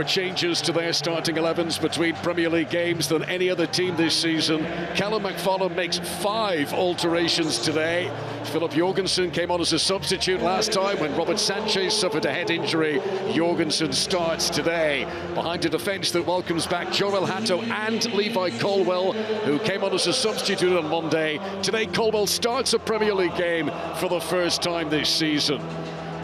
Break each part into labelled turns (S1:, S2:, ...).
S1: changes to their starting 11s between Premier League games than any other team this season. Callum McFarlane makes 5 alterations today. Philip Jorgensen came on as a substitute last time when Robert Sanchez suffered a head injury. Jorgensen starts today behind a defence that welcomes back Jorel Hato and Levi Colwell, who came on as a substitute on Monday. Today, Colwell starts a Premier League game for the first time this season.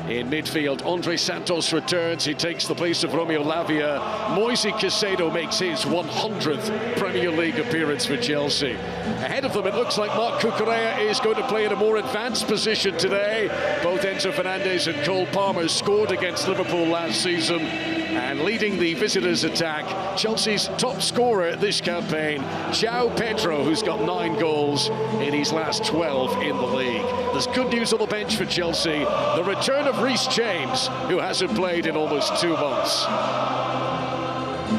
S1: In midfield, Andre Santos returns. He takes the place of Romeo Lavia. Moise Caicedo makes his 100th Premier League appearance for Chelsea. Ahead of them, it looks like Marc Cucurella is going to play in a more advanced position today. Both Enzo Fernández and Cole Palmer scored against Liverpool last season. And leading the visitors' attack, Chelsea's top scorer this campaign, João Pedro, who's got 9 goals in his last 12 in the league. There's good news on the bench for Chelsea. The return of Reece James, who hasn't played in almost 2 months.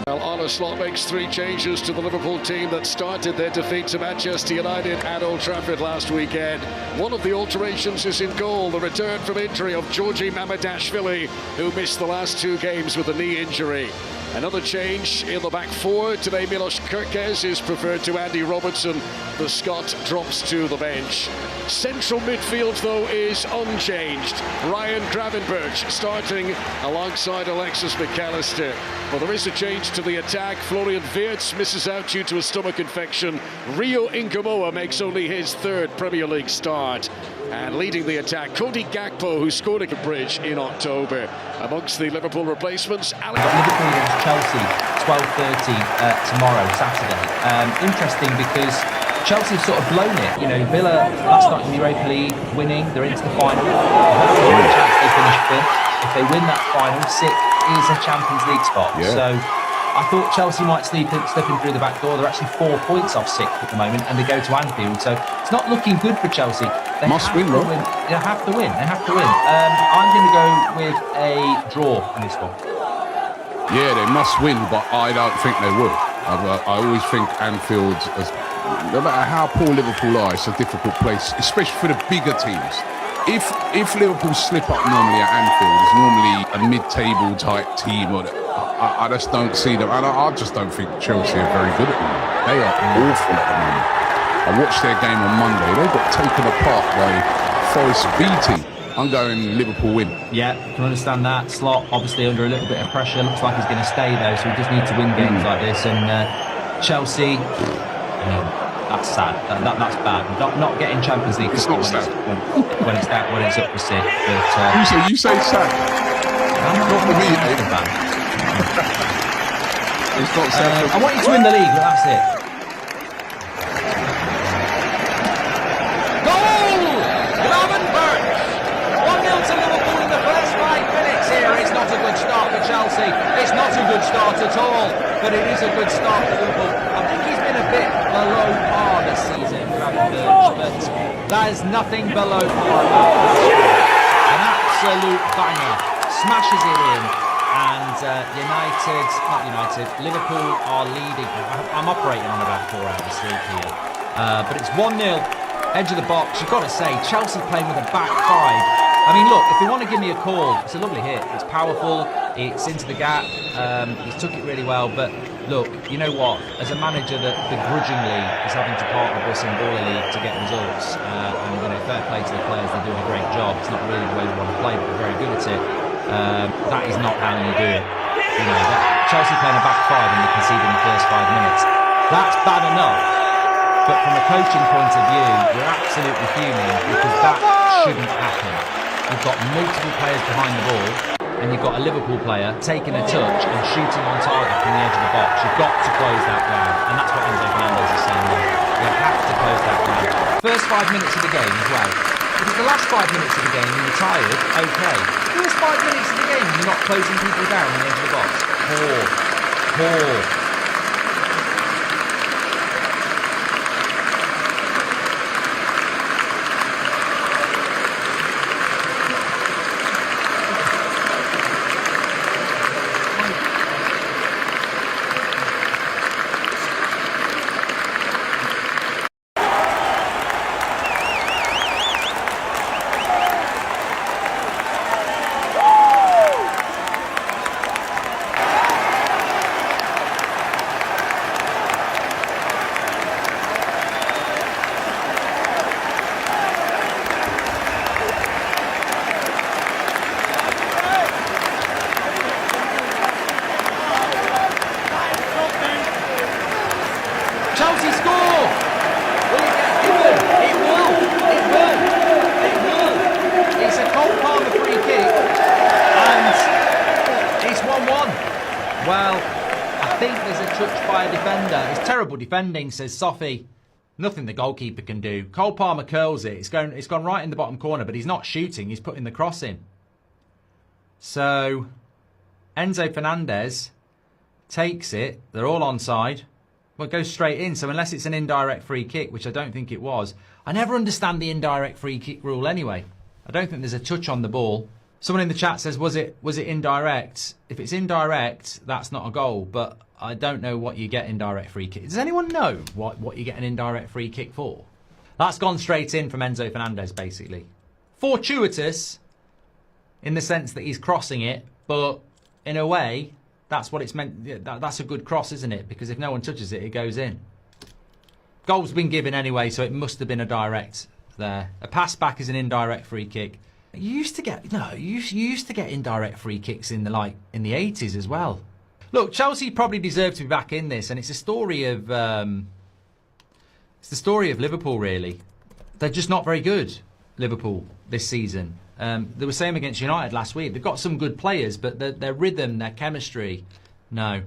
S1: Well, Arne Slot makes 3 changes to the Liverpool team that started their defeat to Manchester United at Old Trafford last weekend. One of the alterations is in goal, the return from injury of Georgi Mamadashvili, who missed the last 2 games with a knee injury. Another change in the back 4. Today, Milos Kerkez is preferred to Andy Robertson. The Scot drops to the bench. Central midfield, though, is unchanged. Ryan Gravenberch starting alongside Alexis McAllister. Well, there is a change to the attack. Florian Wirtz misses out due to a stomach infection. Rio Ingamoa makes only his 3rd Premier League start. And leading the attack, Cody Gakpo, who scored at the Bridge in October. Amongst the Liverpool replacements,
S2: Liverpool against Chelsea, 12:30 tomorrow, Saturday. Interesting because Chelsea have sort of blown it. You know, Villa last night in the Europa League winning, they're into the final. Hopefully, a chance they finish 5th. If they win that final, 6th is a Champions League spot. Yeah. So I thought Chelsea might slip in through the back door. They're actually 4 points off 6th at the moment, and they go to Anfield. So it's not looking good for Chelsea. They
S3: must win, though.
S2: They have to win. They have to win. I'm going to go with a draw in this one.
S3: Yeah, they must win, but I don't think they will. I always think Anfield, no matter how poor Liverpool are, it's a difficult place, especially for the bigger teams. If Liverpool slip up normally at Anfield, it's normally a mid-table type team. I just don't see them, and I just don't think Chelsea are very good at the moment. They are awful at the moment. I watched their game on Monday. They got taken apart by Forest B team. I'm going Liverpool win. Yeah,
S2: can understand that. Slot obviously under a little bit of pressure. Looks like he's going to stay though, so we just need to win games like this. And Chelsea, that's sad. That's bad. Not getting Champions League.
S3: It's not sad
S2: when it's up for 6th. But
S3: you say sad. Not for me,
S2: bad.
S3: It's not sad.
S2: I want you to win the league, but that's it. Chelsea. It's not a good start at all, but it is a good start for Liverpool. I think he's been a bit below par this season, Gravenberch, but that is nothing below par. An absolute banger, smashes it in, and Liverpool are leading. I'm operating on about 4 hours sleep here, but it's 1-0, edge of the box. You've got to say, Chelsea playing with a back 5. I mean, look, if you want to give me a call, it's a lovely hit. It's powerful. It's into the gap. He's took it really well. But look, you know what? As a manager that begrudgingly is having to part the bus in Baller League to get results, and fair play to the players, they're doing a great job. It's not really the way we want to play, but they're very good at it. That is not how you do it. You know, Chelsea playing a back 5 and they conceded in the first 5 minutes. That's bad enough. But from a coaching point of view, we're absolutely fuming because that shouldn't happen. You've got multiple players behind the ball, and you've got a Liverpool player taking a touch and shooting on target from the edge of the box. You've got to close that down, and that's what Enzo Fernández is saying there. You have to close that down. First 5 minutes of the game as well. Because the last 5 minutes of the game, you're tired, okay. First 5 minutes of the game, you're not closing people down on the edge of the box. Poor. touched by a defender. It's terrible defending, says Sophie. Nothing the goalkeeper can do. Cole Palmer curls it. It's gone right in the bottom corner, but he's not shooting. He's putting the cross in. So Enzo Fernández takes it. They're all onside. Well, it goes straight in. So unless it's an indirect free kick, which I don't think it was. I never understand the indirect free kick rule anyway. I don't think there's a touch on the ball. Someone in the chat says, was it indirect? If it's indirect, that's not a goal. But I don't know what you get indirect free kick. Does anyone know what you get an indirect free kick for? That's gone straight in from Enzo Fernández, basically. Fortuitous, in the sense that he's crossing it, but in a way, that's what it's meant. That's a good cross, isn't it? Because if no one touches it, it goes in. Goal's been given anyway, so it must have been a direct there. A pass back is an indirect free kick. You used to get indirect free kicks in the 80s as well. Look, Chelsea probably deserve to be back in this, and it's a story of Liverpool, really. They're just not very good, Liverpool, this season. They were same against United last week. They've got some good players, but their rhythm, their chemistry, no.